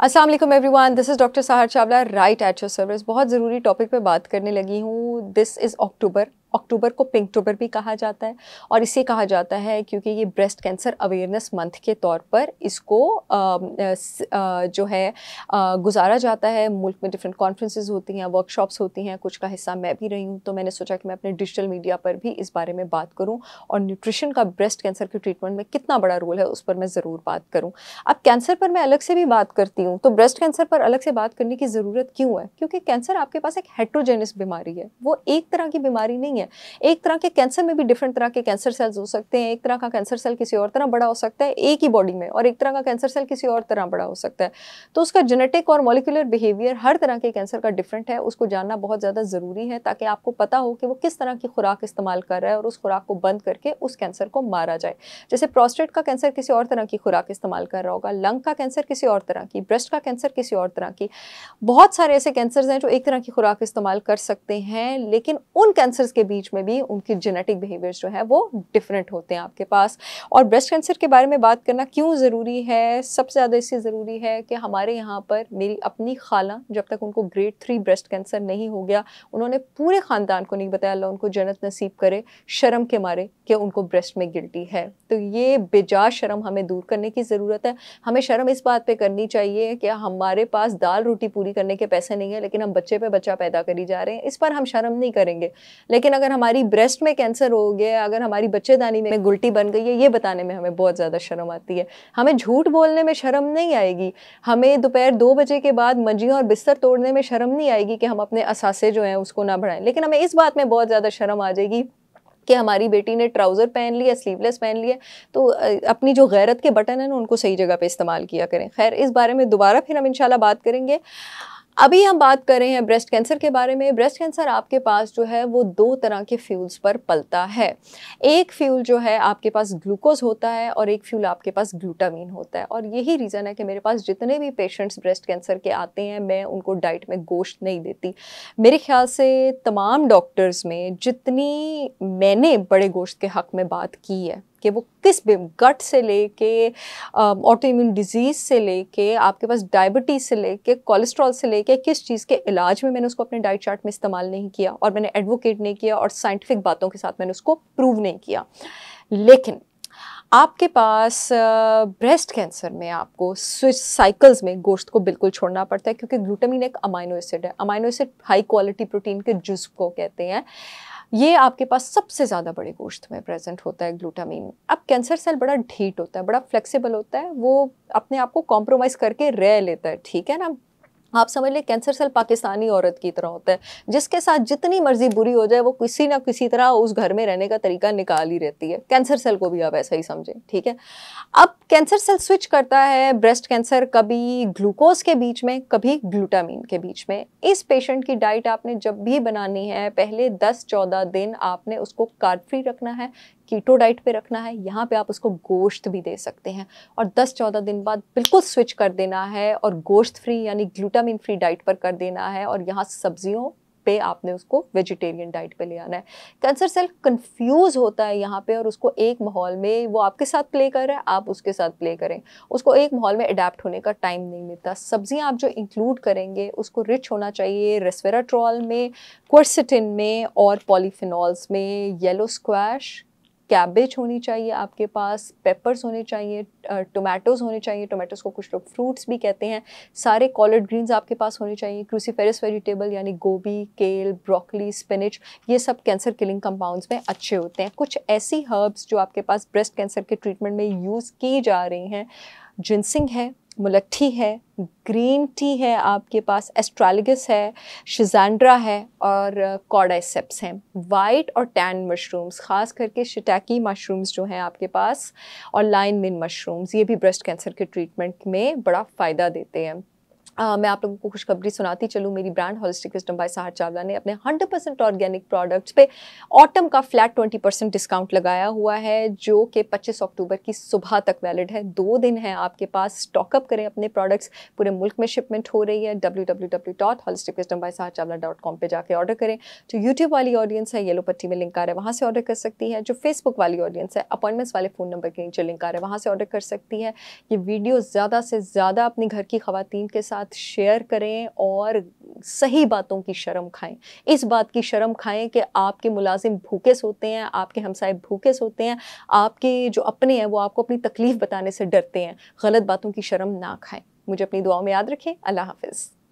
अस्सलाम वालेकुम everyone, this is doctor सहर Chawla right at your service. बहुत ज़रूरी टॉपिक पे बात करने लगी हूँ। दिस इज़ अक्टूबर। अक्टूबर को पिंकटोबर भी कहा जाता है और इसे कहा जाता है क्योंकि ये ब्रेस्ट कैंसर अवेयरनेस मंथ के तौर पर इसको जो है गुजारा जाता है। मुल्क में डिफरेंट कॉन्फ्रेंसेस होती हैं, वर्कशॉप्स होती हैं, कुछ का हिस्सा मैं भी रही हूँ, तो मैंने सोचा कि मैं अपने डिजिटल मीडिया पर भी इस बारे में बात करूँ और न्यूट्रिशन का ब्रेस्ट कैंसर के ट्रीटमेंट में कितना बड़ा रोल है उस पर मैं ज़रूर बात करूँ। अब कैंसर पर मैं अलग से भी बात करती हूँ, तो ब्रेस्ट कैंसर पर अलग से बात करने की ज़रूरत क्यों है? क्योंकि कैंसर आपके पास एक हेट्रोजेनस बीमारी है, वो एक तरह की बीमारी नहीं है। एक तरह के कैंसर में भी डिफरेंट तरह के कैंसर सेल्स हो सकते हैं। एक तरह का कैंसर सेल किसी और तरह बड़ा हो सकता है एक ही बॉडी में, और एक तरह का कैंसर सेल किसी और तरह बड़ा हो सकता है। तो उसका जेनेटिक और मॉलिक्यूलर बिहेवियर हर तरह के कैंसर का डिफरेंट है। उसको जानना बहुत ज़्यादा ज़रूरी है ताकि आपको पता हो कि वो किस तरह की खुराक इस्तेमाल कर रहा है और उस खुराक को बंद करके उस कैंसर को मारा जाए। जैसे प्रोस्टेट का कैंसर किसी और तरह की खुराक इस्तेमाल कर रहा होगा, लंग का कैंसर किसी और तरह की, ब्रेस्ट का कैंसर किसी और तरह की। बहुत सारे ऐसे कैंसर्स हैं जो एक तरह की खुराक इस्तेमाल कर सकते हैं, लेकिन उन कैंसर्स के बीच में भी उनकी जेनेटिक बिहेवियर्स जो है वो डिफरेंट होते हैं आपके पास। और ब्रेस्ट कैंसर के बारे में बात करना क्यों ज़रूरी है? सबसे ज़्यादा इससे ज़रूरी है कि हमारे यहाँ पर मेरी अपनी खाला, जब तक उनको ग्रेड 3 ब्रेस्ट कैंसर नहीं हो गया, उन्होंने पूरे ख़ानदान को नहीं बताया, अल्लाह उनको जन्नत नसीब करे, शर्म के मारे कि उनको ब्रेस्ट में गिल्टी है। तो ये बेजा शर्म हमें दूर करने की ज़रूरत है। हमें शर्म इस बात पे करनी चाहिए कि हमारे पास दाल रोटी पूरी करने के पैसे नहीं है, लेकिन हम बच्चे पे बच्चा पैदा करी जा रहे हैं, इस पर हम शर्म नहीं करेंगे। लेकिन अगर हमारी ब्रेस्ट में कैंसर हो गया, अगर हमारी बच्चेदानी में गुल्टी बन गई है, ये बताने में हमें बहुत ज़्यादा शर्म आती है। हमें झूठ बोलने में शर्म नहीं आएगी। हमें दोपहर 2 बजे के बाद मंजियाँ और बिस्तर तोड़ने में शर्म नहीं आएगी कि हम अपने असासे जो हैं उसको ना बढ़ाएं। लेकिन हमें इस बात में बहुत ज़्यादा शर्म आ जाएगी कि हमारी बेटी ने ट्राउज़र पहन लिया, स्लीवलेस पहन लिया, तो अपनी जो गैरत के बटन हैं ना उनको सही जगह पे इस्तेमाल किया करें। खैर, इस बारे में दोबारा फिर हम इंशाल्लाह बात करेंगे। अभी हम बात कर रहे हैं ब्रेस्ट कैंसर के बारे में। ब्रेस्ट कैंसर आपके पास जो है वो 2 तरह के फ्यूल्स पर पलता है। एक फ्यूल जो है आपके पास ग्लूकोज़ होता है और एक फ्यूल आपके पास ग्लूटामीन होता है, और यही रीज़न है कि मेरे पास जितने भी पेशेंट्स ब्रेस्ट कैंसर के आते हैं, मैं उनको डाइट में गोश्त नहीं देती। मेरे ख़्याल से तमाम डॉक्टर्स में जितनी मैंने बड़े गोश्त के हक़ में बात की है कि वो किस भी गट से लेके ऑटो इम्यून डिजीज़ से लेके आपके पास डायबिटीज़ से लेके कोलेस्ट्रॉल से लेके किस चीज़ के इलाज में मैंने उसको अपने डाइट चार्ट में इस्तेमाल नहीं किया, और मैंने एडवोकेट नहीं किया, और साइंटिफिक बातों के साथ मैंने उसको प्रूव नहीं किया। लेकिन आपके पास ब्रेस्ट कैंसर में आपको स्विच साइकिल्स में गोश्त को बिल्कुल छोड़ना पड़ता है, क्योंकि ग्लूटामीन एक अमाइनो एसिड है। Amino acid high quality protein के जुज़ को कहते हैं। ये आपके पास सबसे ज़्यादा बड़े गोश्त में प्रेजेंट होता है ग्लूटामीन। अब कैंसर सेल बड़ा ढीठ होता है, बड़ा फ्लेक्सिबल होता है, वो अपने आप को कॉम्प्रोमाइज़ करके रह लेता है, ठीक है ना। आप समझ लें कैंसर सेल पाकिस्तानी औरत की तरह होता है, जिसके साथ जितनी मर्जी बुरी हो जाए वो किसी ना किसी तरह उस घर में रहने का तरीका निकाल ही रहती है। कैंसर सेल को भी आप ऐसा ही समझें, ठीक है। अब कैंसर सेल स्विच करता है ब्रेस्ट कैंसर कभी ग्लूकोज के बीच में, कभी ग्लूटामीन के बीच में। इस पेशेंट की डाइट आपने जब भी बनानी है, पहले 10-14 दिन आपने उसको कार्ब फ्री रखना है, कीटो डाइट पे रखना है। यहाँ पे आप उसको गोश्त भी दे सकते हैं, और 10-14 दिन बाद बिल्कुल स्विच कर देना है और गोश्त फ्री यानी ग्लूटामिन फ्री डाइट पर कर देना है, और यहाँ सब्जियों पे आपने उसको वेजिटेरियन डाइट पे ले आना है। कैंसर सेल कंफ्यूज होता है यहाँ पे, और उसको एक माहौल में, वो आपके साथ प्ले कर रहा है, आप उसके साथ प्ले करें, उसको एक माहौल में अडेप्ट होने का टाइम नहीं मिलता। सब्जियाँ आप जो इंक्लूड करेंगे उसको रिच होना चाहिए रेस्वेराट्रॉल में, क्वर्सेटिन में और पॉलीफिनॉल्स में। येलो स्क्वैश, कैबेज होनी चाहिए आपके पास, पेपर्स होने चाहिए, टोमेटोज़ होने चाहिए, टोमेटोज़ को कुछ लोग फ्रूट्स भी कहते हैं। सारे कॉलर्ड ग्रीन्स आपके पास होने चाहिए, क्रूसीफेरस वेजिटेबल यानी गोभी, केल, ब्रोकली, स्पिनच, ये सब कैंसर किलिंग कंपाउंड्स में अच्छे होते हैं। कुछ ऐसी हर्ब्स जो आपके पास ब्रेस्ट कैंसर के ट्रीटमेंट में यूज़ की जा रही हैं, जिनसिंग है, मुलट्ठी है, ग्रीन टी है आपके पास, एस्ट्रालिगस है, शिजांड्रा है और कॉर्डाइसेप्स हैं। वाइट और टैन मशरूम्स, ख़ास करके शिटैकी मशरूम्स जो हैं आपके पास, और लाइन मिन मशरूम्स, ये भी ब्रेस्ट कैंसर के ट्रीटमेंट में बड़ा फ़ायदा देते हैं। मैं आप लोगों को खुशखबरी सुनाती चलूँ, मेरी brand holistic wisdom by Sahar Chawla ने अपने 100% ऑर्गेनिक प्रोडक्ट्स पे ऑटम का फ्लैट 20% डिस्काउंट लगाया हुआ है, जो कि 25 अक्टूबर की सुबह तक वैलिड है। 2 दिन है आपके पास, स्टॉकअप करें अपने प्रोडक्ट्स। पूरे मुल्क में शिपमेंट हो रही है। www.holisticwisdombysaharchavla.com पे जाके ऑर्डर करें। जो यूट्यूब वाली ऑडियंस है, येलो पट्टी में लिंक आ रहा है, वहाँ से ऑर्डर कर सकती है। जो फेसबुक वाली ऑडियंस है, अपॉइंटमेंट्स वाले फ़ोन नंबर के नीचे लिंक आ रहा है, वहाँ से ऑर्डर कर सकती है। ये वीडियो ज़्यादा से ज़्यादा अपनी घर की ख़वातीन के साथ शेयर करें और सही बातों की शर्म खाएं। इस बात की शर्म खाएं कि आपके मुलाजिम भूखे सोते हैं, आपके हमसाए भूखे सोते हैं, आपके जो अपने हैं वो आपको अपनी तकलीफ़ बताने से डरते हैं। गलत बातों की शर्म ना खाएं। मुझे अपनी दुआओं में याद रखें। अल्लाह हाफ़िज़।